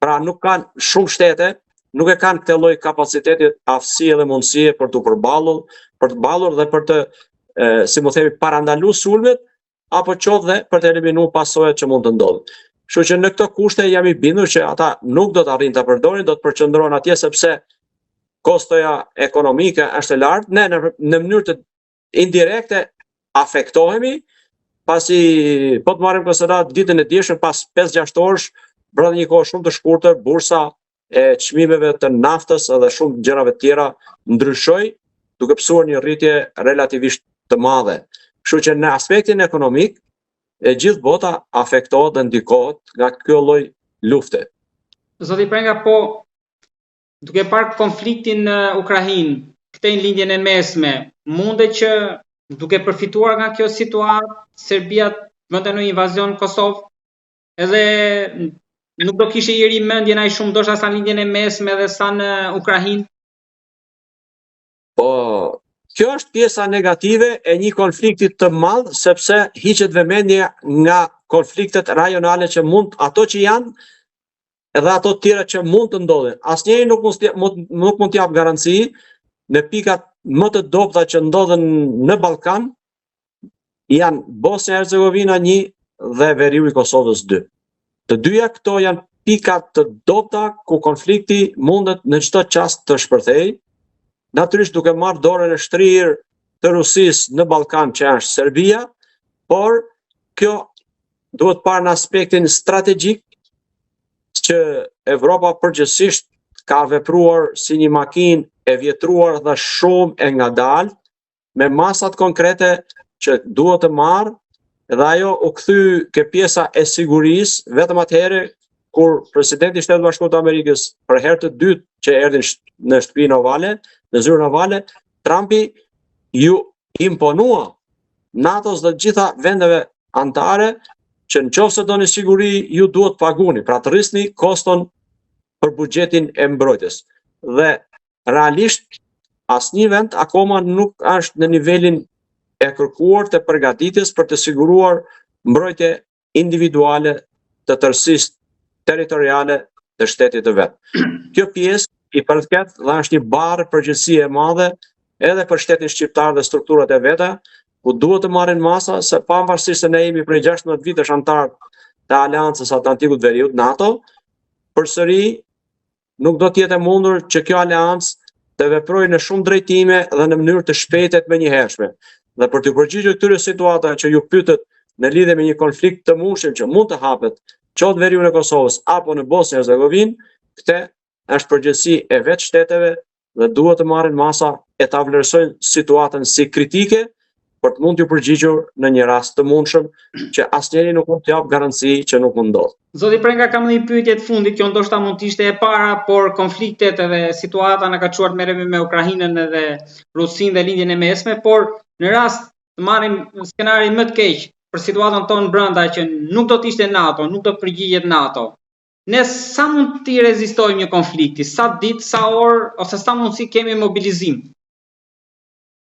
Pra nuk kanë shumë shtete, nuk e kanë këtë lloj kapaciteti, aftësie dhe mundësie për të përballur dhe për të, si më themi, parandaluar sulmet, apo qoftë dhe për të eliminuar pasojat që mund të ndodhin. Kështu që në këto kushte jam i bindur që ata nuk do të arrijnë ta përdorin, do të përqendrohen atje sepse kostoja ekonomike është e lartë, ne në mënyrë të indirekte afektohemi, pasi po të marrim konsiderat ditën e dieshme pas 5-6 orësh, brenda një kohë shumë të shkurtër, bursa e çmimeve të naftës edhe shumë gjërave tjera ndryshoi, duke pësuar një rritje relativisht të madhe. Kështu që në aspektin ekonomik, e gjithë bota afektohet dhe ndikohet nga kjo lloj lufte. Zoti Prenga, po duke parë konfliktin në Ukrainë, këtë në lindjen e mesme, mundet që duke përfituar nga kjo situatë, Serbia vënte në invazion në Kosovë, edhe nuk do kishte i ri mendjen ai shumë ndoshta sa në lindjen e mesme dhe sa në Ukrainë? Po, kjo është pjesa negative e një konflikti të madh, sepse hiqet vëmendja nga konfliktet rajonale që ato që janë edhe ato të tjera që mund të ndodhin. Asnjëri nuk mund të jap garanci në pikat më të dobta që ndodhen në Ballkan, janë Bosnia Hercegovina 1 dhe veriu i Kosovës 2. Të dyja këto janë pikat të dobta ku konflikti mundet në çdo çast të shpërthejë. Natyrisht duke marrë dorën e shtrirë të Rusisë në Ballkan që është Serbia, por kjo duhet parë në aspektin strategjik që Evropa përgjithsisht ka vepruar si një makinë e vjetruar dhe shumë e ngadalë, me masat konkrete që duhet të marrë, dhe ajo u kthy ke pjesa e sigurisë vetëm atëherë kur presidenti i Shtetit Bashkuar të Amerikës për herë të dytë që erdhi në shtëpinë ovale, në zyrën ovale, Trumpi ju imponua NATO-s dhe gjitha vendeve antare që nëse doni siguri ju duhet paguni, pra të rrisni koston për buxhetin e mbrojtjes. Dhe realisht asnjë vend akoma nuk është në nivelin e kërkuar të përgatitjes për të siguruar mbrojtje individuale të tërësisë territoriale të shtetit të vet. Kjo pjesë i përket dhe është një barë përgjegjësie e madhe edhe për shtetin shqiptar dhe strukturat e veta, ku duhet të marrin masa se pavarësisht se ne jemi prej 16 vitesh antar të Aleancës Atlantikut Veriut NATO, përsëri nuk do të jetë e mundur që kjo aleancë të veprojë në shumë drejtime dhe në mënyrë të shpejtë të menjëhershme. Dhe për të përgjigjur këtyre situatave që ju pyetët në lidhje me një konflikt të mundshëm që mund të hapet, qoftë veriun e Kosovës apo në Bosnjë Hercegovinë, këtë është përgjegjësi e vetë shteteve dhe duhet të marrin masa e ta vlerësojnë situatën si kritike për të mund t'ju përgjigjur në një rast të mundshëm që asnjëri nuk mund të jap garanci që nuk mund ndodh. Zoti Prenga, kam një pyetje të fundit, kjo ndoshta mund të ishte e para, por konfliktet edhe situata na ka çuar të merremi me Ukrainën edhe Rusinë dhe lindjen e mesme, por në rast të marrim skenarin më të keq për situatën tonë brenda që nuk do të ishte NATO, nuk do të përgjigjet NATO. Ne sa mund të rezistojmë një konflikti, sa ditë, sa orë, ose sa mundësi kemi mobilizim?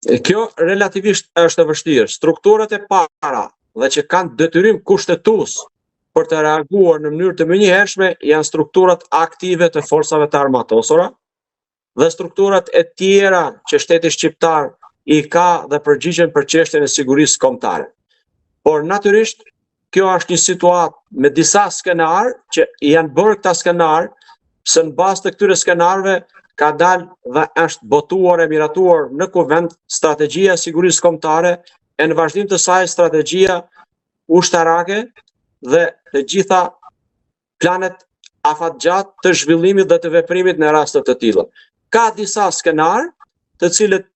Kjo relativisht është e vështirë. Strukturat e para dhe që kanë detyrim kushtetues për të reaguar në mënyrë të menjëhershme janë strukturat aktive të forcave të armatosura dhe strukturat e tjera që shteti shqiptar i ka dhe përgjigjen për çështjen e sigurisë kombëtare. Por natyrisht kjo është një situatë me disa skenar që janë bërë këta skenar, se në bazë të këtyre skenarëve ka dalë dhe është botuar e miratuar në kuvend strategjia e sigurisë kombëtare e në vazhdim të saj strategjia ushtarake dhe të gjitha planet afatgjatë të zhvillimit dhe të veprimit në raste të tilla. Ka disa skenar të cilët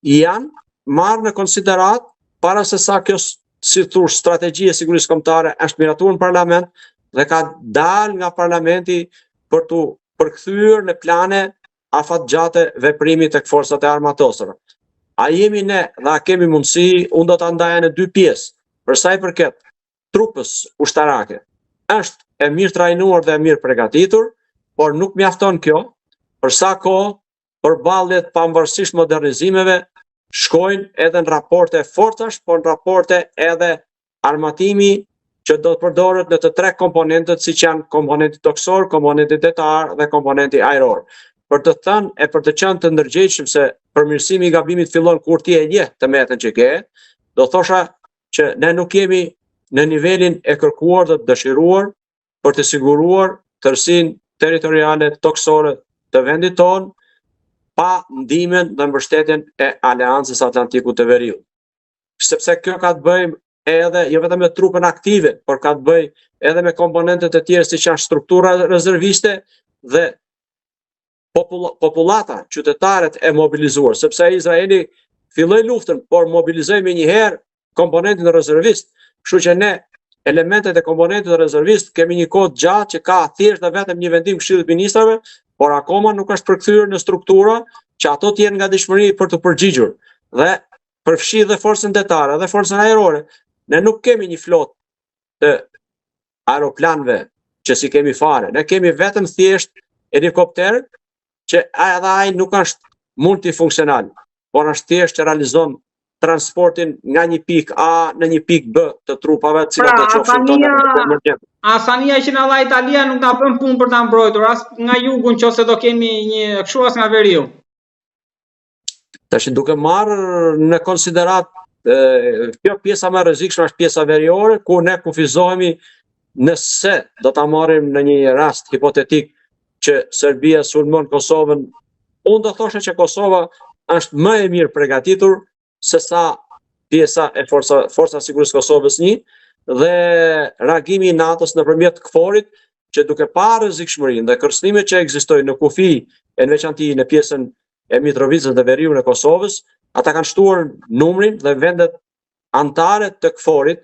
janë marrë në konsiderat para se sa kjo si thur strategjia e sigurisë kombëtare është miratuar në parlament dhe ka dalë nga parlamenti për të përkthyer në plane afatgjate veprimit tek forcat e armatosura. A jemi ne dhe a kemi mundësi, unë do ta ndaja në dy pjesë. Për sa i përket trupës ushtarake, është e mirë trajnuar dhe e mirë përgatitur, por nuk mjafton kjo, për sa kohë përballjet pavarësisht modernizimeve shkojnë edhe në raporte forcash, por në raporte edhe armatimi që do të përdoret në të tre komponentët siç janë komponenti toksor, komponenti detar dhe komponenti ajror. Për të thënë e për të qenë të ndërgjegjshëm se përmirësimi i gabimit fillon kur ti e njeh të metën që ke, do thosha që ne nuk jemi në nivelin e kërkuar dhe të dëshiruar për të siguruar tërësinë territoriale toksore të vendit tonë pa ndihmën dhe mbështetjen e Aleancës Atlantikut të Veriut. Sepse kjo ka të bëjë edhe jo vetëm me trupën aktive, por ka të bëjë edhe me komponentet e tjera siç janë struktura rezerviste dhe popullata, qytetarët e mobilizuar, sepse Izraeli filloi luftën, por mobilizoi më njëherë komponentin rezervist, kështu që ne elementet e komponentit rezervist kemi një kohë gjatë që ka thjesht dhe vetëm një vendim Këshillit të Ministrave, por akoma nuk është përkthyer në struktura që ato të jenë nga dëshmëri për të përgjigjur dhe përfshi dhe forcën detare dhe forcën ajrore. Ne nuk kemi një flotë të aeroplanëve që si kemi fare. Ne kemi vetëm thjesht helikopter që edhe ai nuk është multifunksional, por është thjesht që realizon transportin nga një pikë A në një pikë B të trupave, të cilat do të qofshin tonë. Asania që na dha Italia nuk na bën punë për ta mbrojtur, as nga jugu nëse do kemi një kështu as nga veriu. Tash duke marrë në konsiderat kjo pjesa më e rrezikshme është pjesa veriore, ku ne kufizohemi nëse do ta marrim në një rast hipotetik që Serbia sulmon Kosovën. Unë do thosha që Kosova është më e mirë përgatitur se sa pjesa e forca sigurisë Kosovës 1 dhe reagimi i NATO-s nëpërmjet KFOR-it, që duke parë rrezikshmërinë dhe kërcënimet që ekzistojnë në kufi e në veçantë në pjesën e Mitrovicës dhe Veriut në Kosovës, ata kanë shtuar numrin dhe vendet anëtare të KFOR-it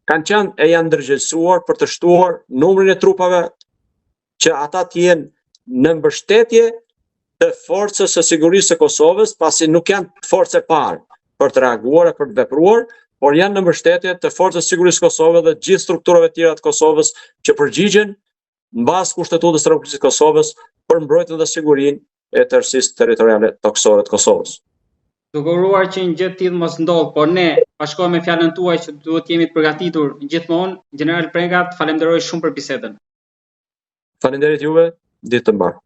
kanë qenë e janë ndërgjegjësuar për të shtuar numrin e trupave që ata të jenë në mbështetje të forcës së sigurisë së Kosovës, pasi nuk janë forcë e parë për të reaguar e për të vepruar, por janë në mbështetje të forcës së sigurisë së Kosovës dhe gjithë strukturave tjera të Kosovës që përgjigjen mbas Kushtetutës së Republikës së Kosovës për mbrojtjen dhe sigurinë e tërësisë territoriale toksore të Kosovës. Duke uruar që një gjë të tillë mos ndodh, por ne bashkohemi me fjalën tuaj që duhet jemi të përgatitur gjithmonë. General Prega, falenderoj shumë për bisedën. Faleminderit juve, ditë të mbarë.